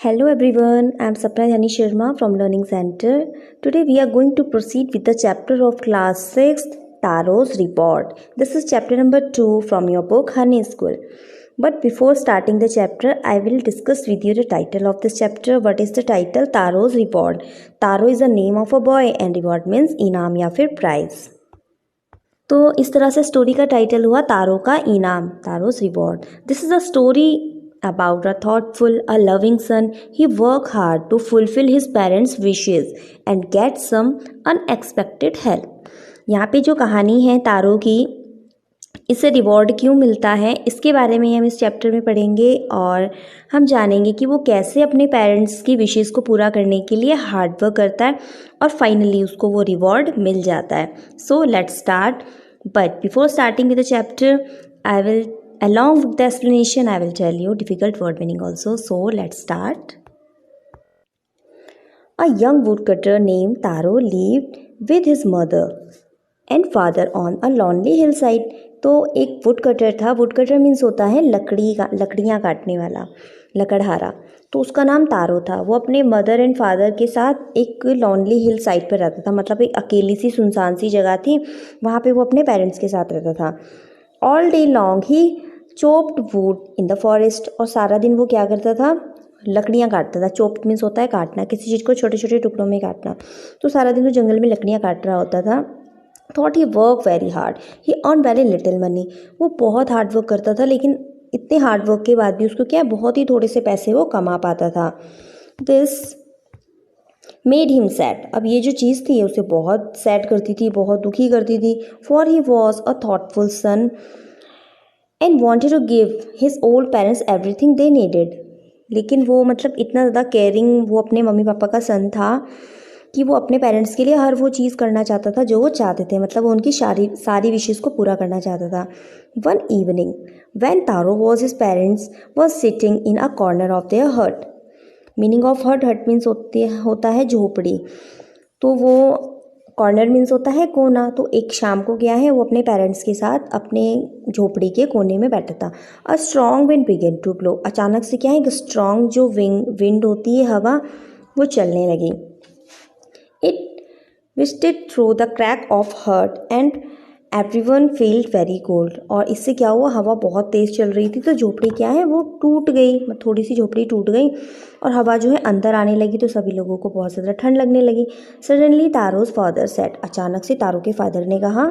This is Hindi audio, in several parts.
Hello everyone, I am Sapna Yani Sharma from Learning Center. Today we are going to proceed with the chapter of class 6th, Taro's Report. This is chapter number 2 from your book Honey School. But before starting the chapter, I will discuss with you the title of this chapter. What is the title? Taro's Reward. Taro is the name of a boy and reward means इनाम या फिर प्राइज. तो इस तरह से स्टोरी का टाइटल हुआ तारो का इनाम, Taro's reward. This is a story about a thoughtful, a loving son. He worked hard to fulfill his parents' wishes and get some unexpected help. यहाँ पे जो कहानी है तारो की, इससे रिवॉर्ड क्यों मिलता है, इसके बारे में हम इस चैप्टर में पढ़ेंगे और हम जानेंगे कि वो कैसे अपने पेरेंट्स की विशेज़ को पूरा करने के लिए हार्ड वर्क करता है और फाइनली उसको वो रिवॉर्ड मिल जाता है. So let's start. But before starting with the chapter, I will, along with the explanation, I will tell you difficult word meaning also. So let's start. A young woodcutter named Taro lived with his mother and father on a lonely hillside. तो एक वुडकटर था. वुडकटर मीन्स होता है लकड़ियाँ काटने वाला, लकड़हारा. तो उसका नाम तारो था. वो अपने मदर एंड फादर के साथ एक लॉनली हिल साइड पर रहता था. मतलब एक अकेली सी सुनसान सी जगह थी, वहाँ पे वो अपने पेरेंट्स के साथ रहता था. All day long he chopped wood in the forest. और सारा दिन वो क्या करता था, लकड़ियाँ काटता था. चोप्ड मीन्स होता है काटना, किसी चीज़ को छोटे छोटे टुकड़ों में काटना. तो सारा दिन वो जंगल में लकड़ियाँ काट रहा होता था. थॉट ही वर्क वेरी हार्ड, ही अर्न वेरी लिटिल मनी. वो बहुत हार्ड वर्क करता था, लेकिन इतने हार्ड वर्क के बाद भी उसको क्या, बहुत ही थोड़े से पैसे वो कमा पाता था. This made him sad. अब ये जो चीज़ थी उसे बहुत सैड करती थी, बहुत दुखी करती थी. For he was a thoughtful son and wanted to give his old parents everything they needed. लेकिन वो मतलब इतना ज़्यादा केयरिंग वो अपने मम्मी पापा का सन था कि वो अपने पेरेंट्स के लिए हर वो चीज़ करना चाहता था जो वो चाहते थे. मतलब वो उनकी सारी विशेज़ को पूरा करना चाहता था. One evening when taro was his parents was sitting in a corner of their हट. मीनिंग ऑफ हट, हट मीन्स होता है झोपड़ी. तो वो कॉर्नर मीन्स होता है कोना. तो एक शाम को क्या है, वो अपने पेरेंट्स के साथ अपने झोपड़ी के कोने में बैठा था. A strong wind began to blow. अचानक से क्या है, एक स्ट्रॉन्ग जो विंड होती है, हवा, वो चलने लगी. It whistled through the crack of hut and everyone felt very cold. और इससे क्या हुआ, हवा बहुत तेज़ चल रही थी तो झोपड़ी क्या है वो टूट गई. थोड़ी सी झोपड़ी टूट गई और हवा जो है अंदर आने लगी तो सभी लोगों को बहुत ज़्यादा ठंड लगने लगी. Suddenly Taro's father said. अचानक से तारो के फादर ने कहा,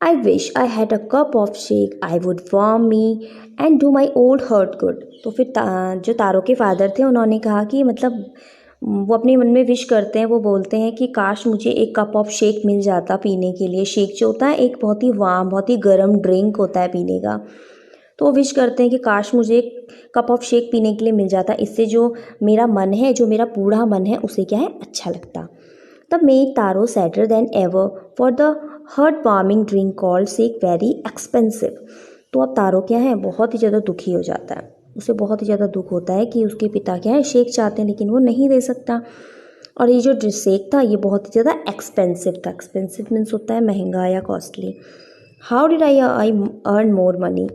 I wish I had a cup of shake, I would warm me and do my old heart good. तो फिर जो तारो के फादर थे उन्होंने कहा कि मतलब वो अपने मन में विश करते हैं, वो बोलते हैं कि काश मुझे एक कप ऑफ शेक मिल जाता पीने के लिए. शेक जो होता है एक बहुत ही वार्म, बहुत ही गर्म ड्रिंक होता है पीने का. तो वो विश करते हैं कि काश मुझे एक कप ऑफ शेक पीने के लिए मिल जाता, इससे जो मेरा मन है, जो मेरा बूढ़ा मन है, उसे क्या है, अच्छा लगता. The made taro sadder then ever for the heart warming drink called shake very expensive. तो अब तारो क्या है, बहुत ही ज़्यादा दुखी हो जाता है. उसे बहुत ही ज़्यादा दुख होता है कि उसके पिता क्या है, शेक चाहते हैं लेकिन वो नहीं दे सकता. और ये जो शेक था ये बहुत ही ज़्यादा एक्सपेंसिव था. एक्सपेंसिव मीन्स होता है महंगा या costly. How did I earn more money.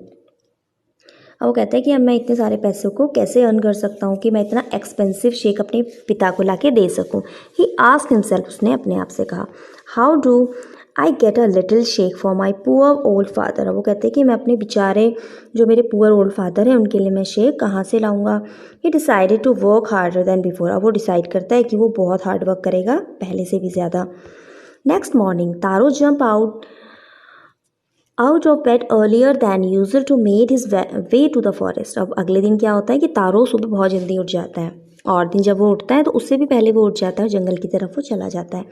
अब वो कहता है कि अब मैं इतने सारे पैसों को कैसे अर्न कर सकता हूँ कि मैं इतना एक्सपेंसिव शेक अपने पिता को लाके दे सकूँ. He asked himself. उसने अपने आप से कहा, how do I get a little shake for my poor old father. अब वो कहते हैं कि मैं अपने बेचारे जो मेरे पुअर ओल्ड फादर हैं उनके लिए मैं शेक कहाँ से लाऊंगा. He decided to work harder than before. अब वो डिसाइड करता है कि वो बहुत हार्ड वर्क करेगा पहले से भी ज़्यादा. Next morning Taro jump out of bed earlier than usual to made his way to the forest. अब अगले दिन क्या होता है कि तारो सुबह बहुत जल्दी उठ जाता है, और दिन जब वो उठता है तो उससे भी पहले वो उठ जाता है, जंगल की तरफ वो चला जाता है.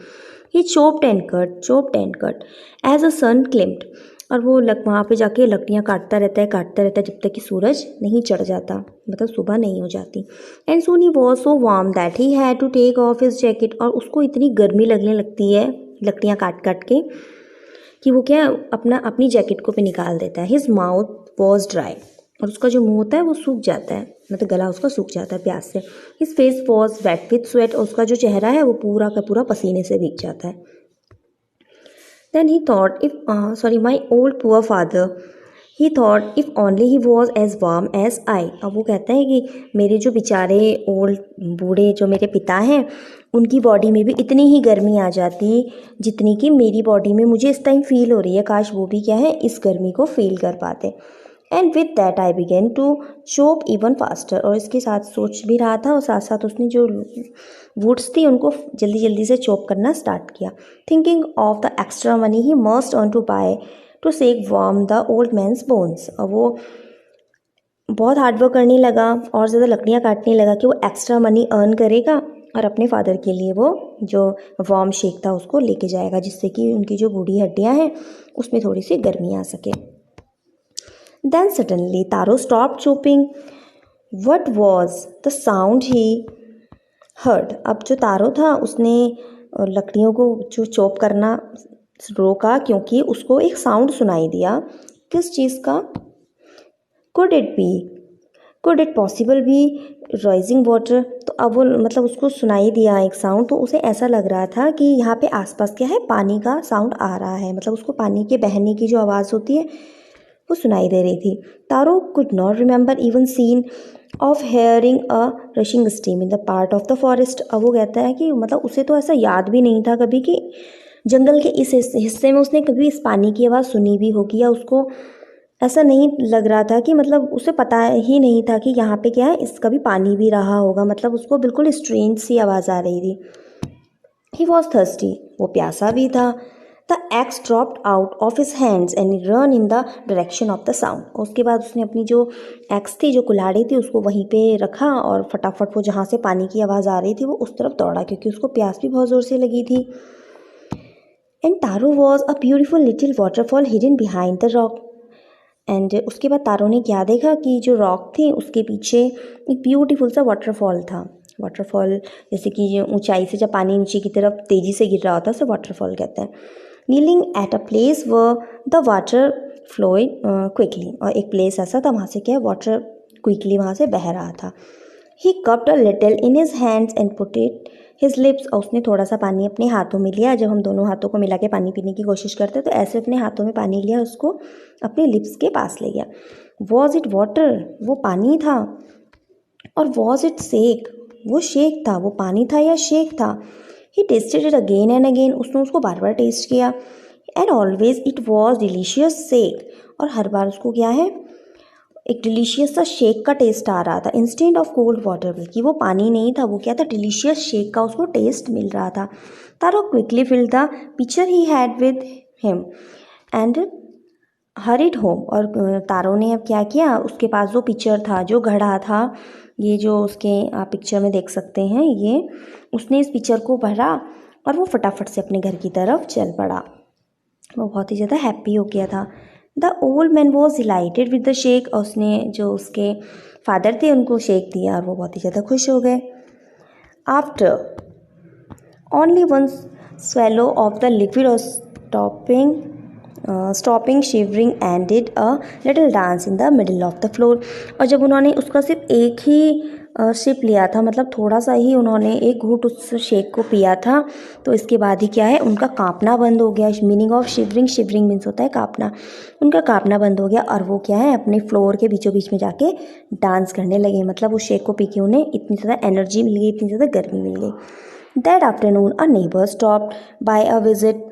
ही चोप्ड एंड कट एज अ सन क्लिम्ड. और वो वहाँ पे जाके लकड़ियाँ काटता रहता है जब तक कि सूरज नहीं चढ़ जाता, मतलब सुबह नहीं हो जाती. And soon he was so warm that he had to take off his jacket. और उसको इतनी गर्मी लगने लगती है लकड़ियाँ काट काट के कि वो क्या अपनी जैकेट को पे निकाल देता है. His mouth was dry. और उसका जो मुंह होता है वो सूख जाता है, मतलब गला उसका सूख जाता है प्यास से. His face was wet with sweat. और उसका जो चेहरा है वो पूरा का पूरा पसीने से भीग जाता है. Then he thought, if my old poor father he thought if only he was as warm as I. अब वो कहते हैं कि मेरे जो बेचारे ओल्ड बूढ़े जो मेरे पिता हैं उनकी बॉडी में भी इतनी ही गर्मी आ जाती जितनी कि मेरी बॉडी में मुझे इस टाइम फील हो रही है, काश वो भी क्या है इस गर्मी को फील कर पाते। And with that I began to chop even faster. और इसके साथ सोच भी रहा था और साथ साथ उसने जो वुड्स थी उनको जल्दी जल्दी से चॉप करना स्टार्ट किया। Thinking of the extra money he must earn to buy to sake warm the old man's bones. और वो बहुत हार्डवर्क करने लगा और ज़्यादा लकड़ियाँ काटने लगा कि वो एक्स्ट्रा मनी अर्न करेगा और अपने फादर के लिए वो जो वार्म शेक था उसको लेके जाएगा, जिससे कि उनकी जो बूढ़ी हड्डियाँ हैं उसमें थोड़ी सी गर्मी आ सके। Then suddenly Taro stop chopping. What was the sound he heard. अब जो तारो था उसने लकड़ियों को जो चॉप करना रोका क्योंकि उसको एक साउंड सुनाई दिया। किस चीज़ का? Could it be, could it possible B rising water. तो अब वो मतलब उसको सुनाई दिया एक साउंड, तो उसे ऐसा लग रहा था कि यहाँ पे आसपास क्या है, पानी का साउंड आ रहा है, मतलब उसको पानी के बहने की जो आवाज़ होती है वो सुनाई दे रही थी। Taro could not remember even seen of hearing a rushing stream in the part of the forest. अब वो कहता है कि मतलब उसे तो ऐसा याद भी नहीं था कभी कि जंगल के इस हिस्से में उसने कभी इस पानी की आवाज़ सुनी भी होगी, या उसको ऐसा नहीं लग रहा था कि मतलब उसे पता ही नहीं था कि यहाँ पे क्या है, इसका भी पानी भी रहा होगा, मतलब उसको बिल्कुल स्ट्रेंज सी आवाज़ आ रही थी। ही वॉज थर्स्टी, वो प्यासा भी था। The x dropped out of his hands and run in the direction of the sound. उसके बाद उसने अपनी जो एक्स थी, जो कुल्हाड़ी थी, उसको वहीं पे रखा और फटाफट वो जहाँ से पानी की आवाज़ आ रही थी वो उस तरफ दौड़ा, क्योंकि उसको प्यास भी बहुत ज़ोर से लगी थी। And taro was a beautiful little waterfall hidden behind the rock. And उसके बाद तारो ने क्या देखा कि जो रॉक थी उसके पीछे एक ब्यूटीफुल सा वाटरफॉल था। वाटरफॉल जैसे कि जो ऊंचाई से जब पानी नीचे की तरफ तेज़ी से गिर रहा होता है उसे वाटरफॉल कहते हैं। नीलिंग एट अ प्लेस व द वाटर फ्लोइंग क्विकली। और एक प्लेस ऐसा था वहाँ से क्या वाटर क्विकली वहाँ से बह रहा था। He cupped a little in his hands and put it his lips. और उसने थोड़ा सा पानी अपने हाथों में लिया। जब हम दोनों हाथों को मिला के पानी पीने की कोशिश करते तो ऐसे अपने हाथों में पानी लिया, उसको अपने लिप्स के पास ले गया। वॉज इट वाटर, वो पानी था। और वॉज इट शेक, वो शेक था। वो पानी था या शेक था। He tasted it again and again, उसने उसको बार बार टेस्ट किया। And always it was delicious shake. और हर बार उसको क्या है, एक डिलीशियस सा शेक का टेस्ट आ रहा था इंस्टेंट ऑफ कोल्ड वाटर। बल्कि वो पानी नहीं था, वो क्या था, डिलीशियस शेक का उसको टेस्ट मिल रहा था। Taro quickly filled the picture he had with him and hurried home. और तारो ने अब क्या किया, उसके पास जो पिक्चर था, जो घड़ा था, ये जो उसके आप पिक्चर में देख सकते हैं, ये उसने इस पिक्चर को भरा और वो फटाफट से अपने घर की तरफ चल पड़ा। वो बहुत ही ज़्यादा हैप्पी हो गया था। The old man was dilated with the shake. और उसने जो उसके फादर थे उनको शेक दिया और वो बहुत ही ज़्यादा खुश हो गए। After only one swallow of the liquid और stopping shivering and did a little dance in the middle of the floor. और जब उन्होंने उसका सिर्फ एक ही सिप लिया था, मतलब थोड़ा सा ही उन्होंने एक घूंट उस शेक को पिया था, तो इसके बाद ही क्या है, उनका कांपना बंद हो गया। Meaning of shivering, shivering means होता है कांपना। उनका कांपना बंद हो गया और वो क्या है, अपने फ्लोर के बीचों बीच में जाके डांस करने लगे। मतलब उस शेक को पी के उन्हें इतनी ज़्यादा एनर्जी मिल गई, इतनी ज़्यादा गर्मी मिल गई। That afternoon a neighbour stopped by a visit.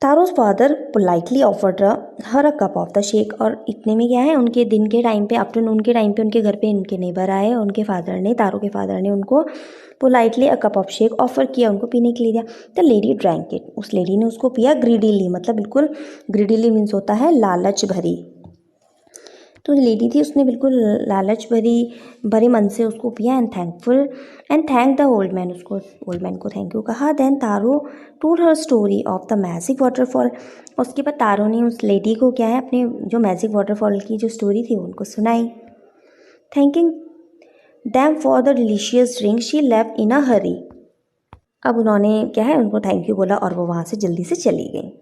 Taro's father politely offered her a cup of the shake. और इतने में क्या है, उनके दिन के टाइम पे, आफ्टरनून के टाइम पे उनके घर पे उनके नेबर आए और उनके फादर ने, तारो के फादर ने उनको politely a cup of shake offer किया, उनको पीने के लिए दिया। द लेडी ड्रैंक इट, उस लेडी ने उसको पिया ग्रीडीली। मतलब बिल्कुल ग्रीडीली मीन्स होता है लालच भरी। तो लेडी थी, उसने बिल्कुल लालच भरे मन से उसको पिया। And thank the old man, उसको ओल्ड मैन को थैंक यू कहा। Then Taro told her story of the magic waterfall. उसके बाद तारो ने उस लेडी को क्या है, अपने जो मैजिक वाटरफॉल की जो स्टोरी थी उनको सुनाई। Thanking them for the delicious drink she left in a hurry. अब उन्होंने क्या है, उनको थैंक यू बोला और वो वहाँ से जल्दी से चली गई।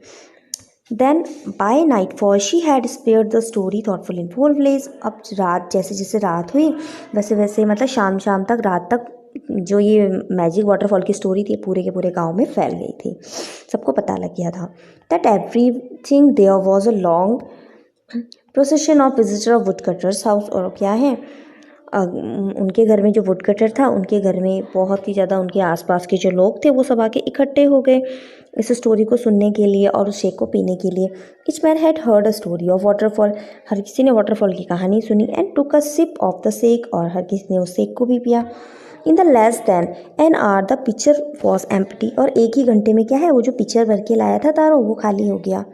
Then by nightfall she had spread the story thoughtful in for village. अब रात जैसे जैसे रात हुई वैसे वैसे, मतलब शाम शाम तक, रात तक जो ये मैजिक वाटरफॉल की स्टोरी थी पूरे के पूरे गांव में फैल गई थी, सबको पता लग गया था। That everything there was a long procession of visitor of woodcutter's house. और क्या है, उनके घर में जो वुड कटर था, उनके घर में बहुत ही ज़्यादा उनके आसपास के जो लोग थे वो सब आके इकट्ठे हो गए इस स्टोरी को सुनने के लिए और उस शेक को पीने के लिए। Each man had heard a story of waterfall. हर किसी ने वाटरफॉल की कहानी सुनी। And took a sip of the shake. और हर किसी ने उस शेक को भी पिया। In the less than an hour the picture was empty. और एक ही घंटे में क्या है, वो जो पिक्चर भर के लाया था तारो, वो खाली हो गया।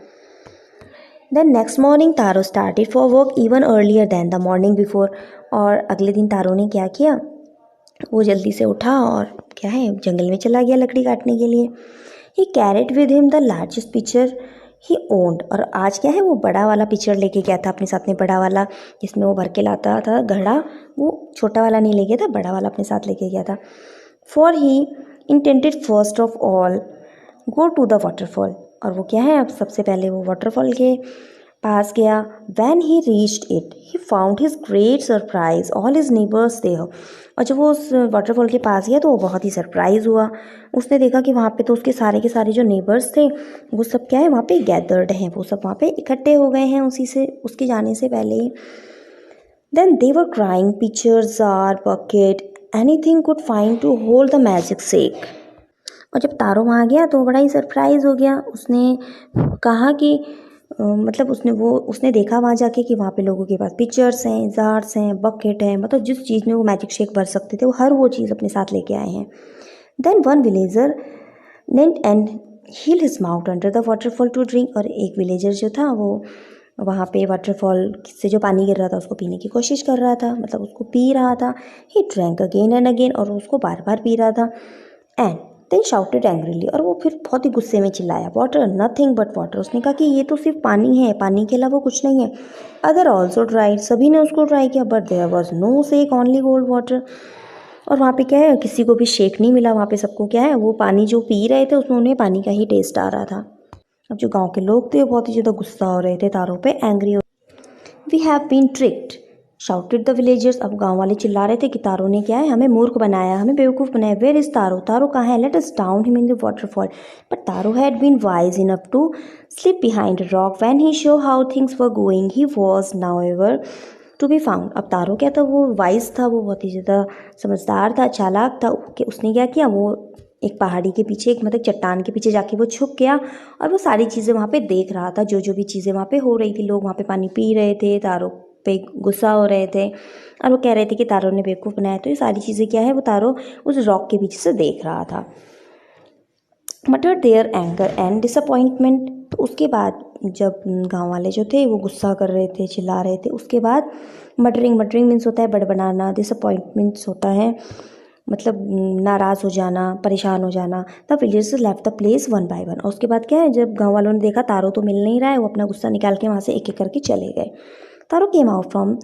Then next morning Taro started for work even earlier than the morning before. और अगले दिन तारो ने क्या किया, वो जल्दी से उठा और क्या है, जंगल में चला गया लकड़ी काटने के लिए। He carried with him the largest picture he owned. और आज क्या है, वो बड़ा वाला पिक्चर लेके गया था अपने साथ में, बड़ा वाला जिसमें वो भर के लाता था घड़ा, वो छोटा वाला नहीं ले गया था, बड़ा वाला अपने साथ लेके गया था। For he intended first of all go to the waterfall. और वो क्या है, अब सबसे पहले वो वाटरफॉल के पास गया। When he reached it he found his great surprise all his neighbours there. और जब वो उस वाटरफॉल के पास गया तो वो बहुत ही सरप्राइज हुआ। उसने देखा कि वहाँ पे तो उसके सारे के सारे जो नेबर्स थे वो सब क्या है, वहाँ पे गैदर्ड हैं, वो सब वहाँ पे इकट्ठे हो गए हैं उसके जाने से पहले ही। Then they were crying pitcher jar bucket anything could find to hold the magic shake. और जब तारो वहाँ गया तो बड़ा ही सरप्राइज़ हो गया। उसने कहा कि मतलब उसने देखा वहाँ जाके कि वहाँ पे लोगों के पास पिक्चर्स हैं, जार्स हैं, बकेट हैं, मतलब जिस चीज़ में वो मैजिक शेक भर सकते थे वो हर वो चीज़ अपने साथ लेके आए हैं। Then one villager knelt and held his mouth under the waterfall to drink. और एक विलेजर जो था वो वहाँ पे वाटरफॉल से जो पानी गिर रहा था उसको पीने की कोशिश कर रहा था, मतलब उसको पी रहा था। He drank again and again. और उसको बार बार पी रहा था। And then shouted angrily. और वो फिर बहुत ही गुस्से में चिल्लाया, वाटर नथिंग बट वाटर। उसने कहा कि ये तो सिर्फ पानी है, पानी के अलावा कुछ नहीं है। अदर ऑल्सो ट्राइड, सभी ने उसको ट्राई किया, but there was no sake only cold water. और वहाँ पे क्या है, किसी को भी शेक नहीं मिला। वहाँ पे सबको क्या है, वो पानी जो पी रहे थे उसमें उन्हें पानी का ही टेस्ट आ रहा था। अब जो गाँव के लोग थे वो बहुत ही ज़्यादा गुस्सा हो रहे थे तारों पे, angry. We have been tricked shouted the villagers. अब गांव वाले चिल्ला रहे थे कि तारो ने क्या है, हमें मूर्ख बनाया, हमें बेवकूफ़ बनाया। वेयर इज तारो, तारो कहाँ है, let us drown him in the waterfall. But Taro had been wise enough to slip behind a rock when he saw how things were going he was nowhere to be found. अब तारो क्या था, वो वाइज था, वो बहुत ही ज़्यादा समझदार था, चालाक था कि उसने क्या किया, वो एक पहाड़ी के पीछे, एक मतलब चट्टान के पीछे जाके वो छुप गया और वो सारी चीज़ें वहाँ पे देख रहा था, जो जो भी चीज़ें वहाँ पे हो रही थी। लोग वहाँ पे पानी पी रहे थे, तारो पे गुस्सा हो रहे थे और वो कह रहे थे कि तारो ने बेवकूफ़ बनाया। तो ये सारी चीज़ें क्या है, वो तारो उस रॉक के पीछे से देख रहा था। मटर देयर एंगर एंड डिसअपॉइंटमेंट। तो उसके बाद जब गांव वाले जो थे वो गुस्सा कर रहे थे, चिल्ला रहे थे, उसके बाद मटरिंग मीन्स होता है बड़बड़ाना, डिसअपॉइंटमेंट्स होता है मतलब नाराज़ हो जाना, परेशान हो जाना। The villagers left the place one by one. और उसके बाद क्या है, जब गांव वालों ने देखा तारो तो मिल नहीं रहा है, वो अपना गुस्सा निकाल के वहाँ से एक एक करके चले गए। Taro came out from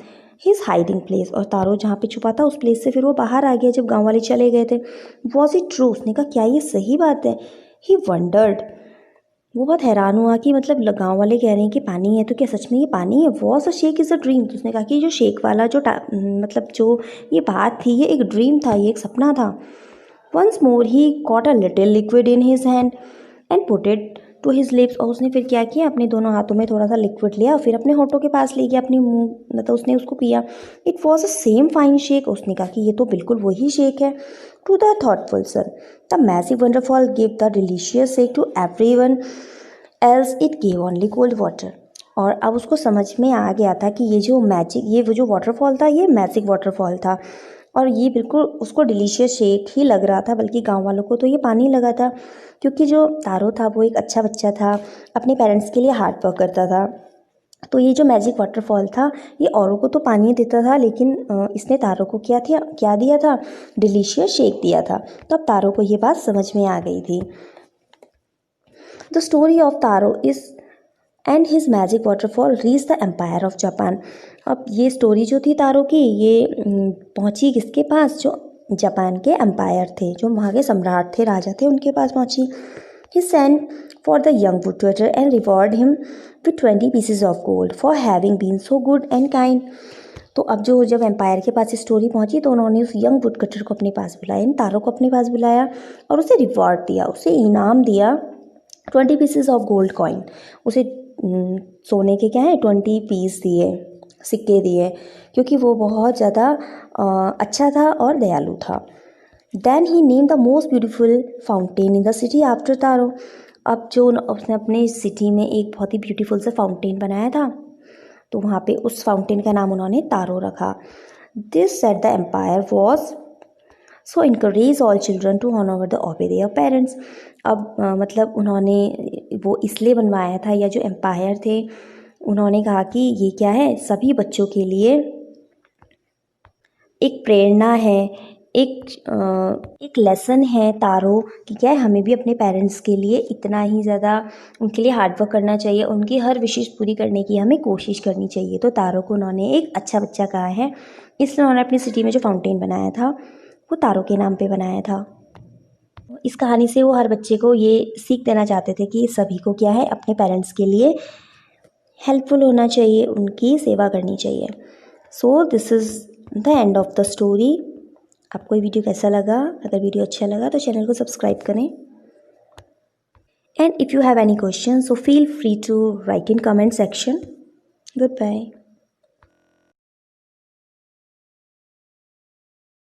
his hiding place. और तारो जहाँ पे छुपा था उस प्लेस से फिर वो बाहर आ गया जब गांव वाले चले गए थे। वॉज इट ट्रू, उसने कहा क्या ये सही बात है। ही वंडर्ड, वो बहुत हैरान हुआ कि मतलब गाँव वाले कह रहे हैं कि पानी है, तो क्या सच में ये पानी है। Was a shake is a dream. तो उसने कहा कि जो शेक वाला मतलब जो ये बात थी, ये एक ड्रीम था, ये एक सपना था। Once more he caught a little liquid in his hand and put it to his lips. और उसने फिर क्या किया, अपने दोनों हाथों में थोड़ा सा लिक्विड लिया, फिर अपने होठों के पास ले गया, अपनी मुंह मतलब उसने उसको पिया। It was a same fine shake. उसने कहा कि ये तो बिल्कुल वही शेक है। To the thoughtful son the massive waterfall give the delicious shake to everyone else it gave only cold water. और अब उसको समझ में आ गया था कि ये वो जो वाटरफॉल था, ये मैजिक वाटरफॉल था और ये बिल्कुल उसको डिलीशियस शेक ही लग रहा था, बल्कि गांव वालों को तो ये पानी लगा था, क्योंकि जो तारो था वो एक अच्छा बच्चा था, अपने पेरेंट्स के लिए हार्ड वर्क करता था। तो ये जो मैजिक वाटरफॉल था ये औरों को तो पानी देता था, लेकिन इसने तारो को क्या दिया था, डिलीशियस शेक दिया था। तो अब तारो को ये बात समझ में आ गई थी। The story of Taro is and his magic waterfall reach the emperor of Japan. अब ये स्टोरी जो थी तारो की, ये पहुंची किसके पास, जो जापान के एम्पायर थे, जो वहाँ के सम्राट थे, राजा थे, उनके पास पहुंची। He sent for the young wood cutter and reward him with 20 pieces of gold for having been so good and kind. तो अब जब एम्पायर के पास स्टोरी पहुंची तो उन्होंने उस यंग वुड कटर को अपने पास बुलाया, इन तारो को अपने पास बुलाया और उसे रिवॉर्ड दिया, उसे इनाम दिया 20 pieces ऑफ गोल्ड कॉइन। उसे सोने के क्या है 20 पीस दिए, सिक्के दिए, क्योंकि वो बहुत ज़्यादा अच्छा था और दयालु था। Then he name the most beautiful fountain in the city after Taro. अब जो उसने अपने सिटी में एक बहुत ही ब्यूटीफुल सा फाउंटेन बनाया था, तो वहाँ पे उस फाउंटेन का नाम उन्होंने तारो रखा। This set the emperor was so encourage all children to honour the obey their parents. अब मतलब उन्होंने वो इसलिए बनवाया था, या जो एम्पायर थे उन्होंने कहा कि ये क्या है, सभी बच्चों के लिए एक प्रेरणा है, एक लेसन है तारो कि क्या है, हमें भी अपने पेरेंट्स के लिए इतना ही ज़्यादा उनके लिए हार्डवर्क करना चाहिए, उनकी हर विशेष पूरी करने की हमें कोशिश करनी चाहिए। तो तारो को उन्होंने एक अच्छा बच्चा कहा है, इसलिए उन्होंने अपनी सिटी में जो फाउंटेन बनाया था वो तारो के नाम पे बनाया था। इस कहानी से वो हर बच्चे को ये सीख देना चाहते थे कि सभी को क्या है, अपने पेरेंट्स के लिए हेल्पफुल होना चाहिए, उनकी सेवा करनी चाहिए। So this is the end of the story. आपको ये वीडियो कैसा लगा? अगर वीडियो अच्छा लगा तो चैनल को सब्सक्राइब करें, and if you have any question so feel free to write in comment section. Good bye.